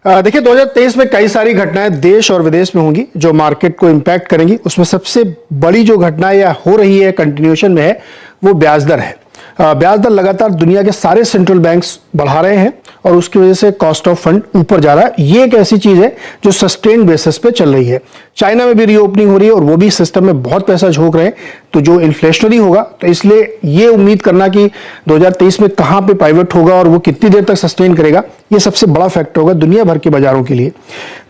देखिए 2023 में कई सारी घटनाएं देश और विदेश में होंगी जो मार्केट को इम्पैक्ट करेंगी। उसमें सबसे बड़ी जो घटना या हो रही है, कंटिन्यूएशन में है, वो ब्याज दर है। ब्याज दर लगातार दुनिया के सारे सेंट्रल बैंक्स बढ़ा रहे हैं और उसकी वजह से कॉस्ट ऑफ फंड ऊपर जा रहा है। ये एक ऐसी चीज है जो सस्टेन बेसिस पे चल रही है। चाइना में भी रीओपनिंग हो रही है और वो भी सिस्टम में बहुत पैसा झोंक रहे हैं, तो जो इन्फ्लेशनरी होगा, तो इसलिए ये उम्मीद करना कि 2023 में कहां पे पाइवट होगा और वो कितनी देर तक सस्टेन करेगा, ये सबसे बड़ा फैक्टर होगा दुनिया भर के बाजारों के लिए।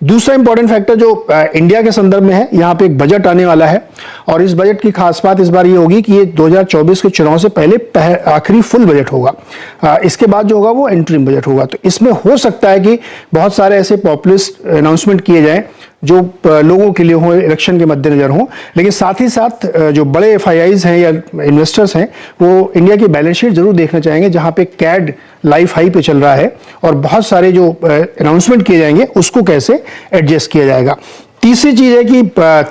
दूसरा इंपॉर्टेंट फैक्टर जो इंडिया के संदर्भ में है, यहाँ पे एक बजट आने वाला है और इस बजट की खास बात इस बार ये होगी कि ये 2024 के चुनाव से पहले आखिरी फुल बजट होगा। इसके बाद जो होगा वो इंटरिम बजट होगा। तो इसमें हो सकता है कि बहुत सारे ऐसे पॉपुलिस्ट अनाउंसमेंट किए जाएं जो लोगों के लिए हो, इलेक्शन के मद्देनजर हो, लेकिन साथ ही साथ जो बड़े FIIs हैं या इन्वेस्टर्स हैं वो इंडिया की बैलेंस शीट जरूर देखना चाहेंगे, जहां पे कैड लाइफ हाई पे चल रहा है और बहुत सारे जो अनाउंसमेंट किए जाएंगे उसको कैसे एडजस्ट किया जाएगा। तीसरी चीज है कि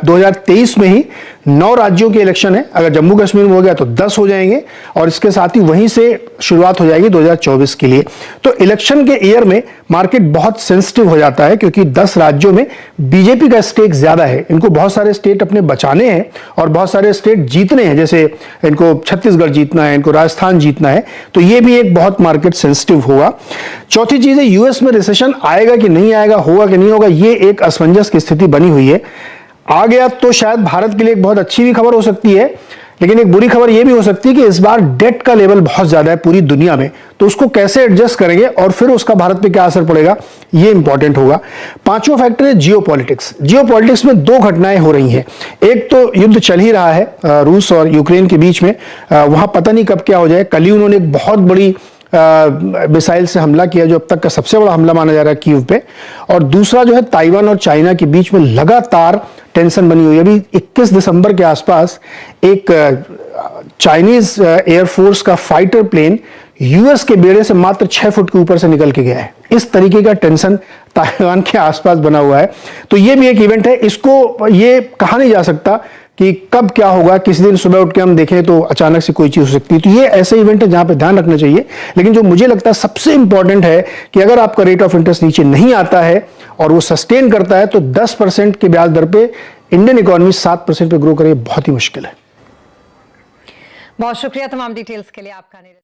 2023 में ही 9 राज्यों के इलेक्शन है। अगर जम्मू कश्मीर में हो गया तो 10 हो जाएंगे और इसके साथ ही वहीं से शुरुआत हो जाएगी 2024 के लिए। तो इलेक्शन के ईयर में मार्केट बहुत सेंसिटिव हो जाता है क्योंकि 10 राज्यों में बीजेपी का स्टेक ज्यादा है। इनको बहुत सारे स्टेट अपने बचाने हैं और बहुत सारे स्टेट जीतने हैं, जैसे इनको छत्तीसगढ़ जीतना है, इनको राजस्थान जीतना है, तो ये भी एक बहुत मार्केट सेंसिटिव होगा। चौथी चीज है यूएस में रिसेशन आएगा कि नहीं आएगा, होगा कि नहीं होगा, ये एक असमंजस की स्थिति बनी हुई है। आ गया तो शायद भारत के लिए एक बहुत अच्छी भी खबर हो सकती है, लेकिन एक बुरी खबर यह भी हो सकती है कि इस बार डेट का लेवल बहुत ज्यादा है पूरी दुनिया में, तो उसको कैसे एडजस्ट करेंगे और फिर उसका भारत पे क्या असर पड़ेगा, ये इंपॉर्टेंट होगा। पांचवा फैक्टर है जियोपॉलिटिक्स। जियोपॉलिटिक्स में 2 घटनाएं हो रही हैं। एक तो युद्ध चल ही रहा है रूस और यूक्रेन के बीच में, वहां पता नहीं कब क्या हो जाए। कल ही उन्होंने एक बहुत बड़ी मिसाइल से हमला किया जो अब तक का सबसे बड़ा हमला माना जा रहा है कीव पे। और दूसरा जो है ताइवान और चाइना के बीच में लगातार टेंशन बनी हुई है। अभी 21 दिसंबर के आसपास एक चाइनीज एयरफोर्स का फाइटर प्लेन यूएस के बेड़े से मात्र 6 फुट के ऊपर से निकल के गया है। इस तरीके का टेंशन ताइवान के आसपास बना हुआ है। तो ये भी एक इवेंट है, इसको ये कहा नहीं जा सकता कि कब क्या होगा। किसी दिन सुबह उठ के हम देखें तो अचानक से कोई चीज हो सकती है। तो ये ऐसे इवेंट है जहां पे ध्यान रखना चाहिए। लेकिन जो मुझे लगता है सबसे इंपॉर्टेंट है कि अगर आपका रेट ऑफ इंटरेस्ट नीचे नहीं आता है और वो सस्टेन करता है तो 10% के ब्याज दर पे इंडियन इकोनॉमी 7% पे ग्रो करे बहुत ही मुश्किल है। बहुत शुक्रिया तमाम डिटेल्स के लिए आपका।